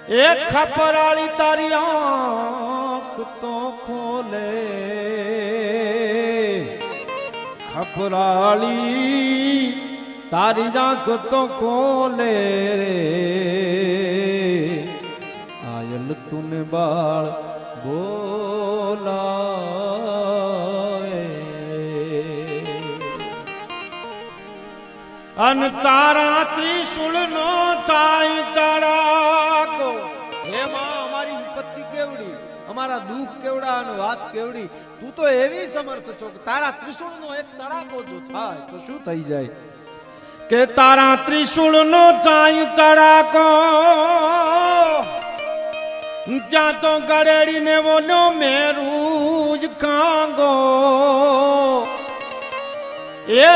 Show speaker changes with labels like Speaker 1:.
Speaker 1: એક ખપરાળી તારી આંખ તો ખોલે, ખપરાળી તારી આંખ તો ખોલે રે, આયલ તુને બાળ બોલાવે અન તારા ત્રિશુળ નો થાય તડાકો. હે માં, અમારી વિપત્તિ કેવડી, અમારા દુઃખ કેવડા અને વાત કેવડી. તું તો એવી સમર્થ છો કે તારા ત્રિશુળ નો એક તડાકો જો થાય તો શું થઈ જાય. કે તારા ત્રિશુળ નો થાય તડાકો, ત્યાં તો ગળેડી ને બોલ્યો મેરું જ કાંગો. એ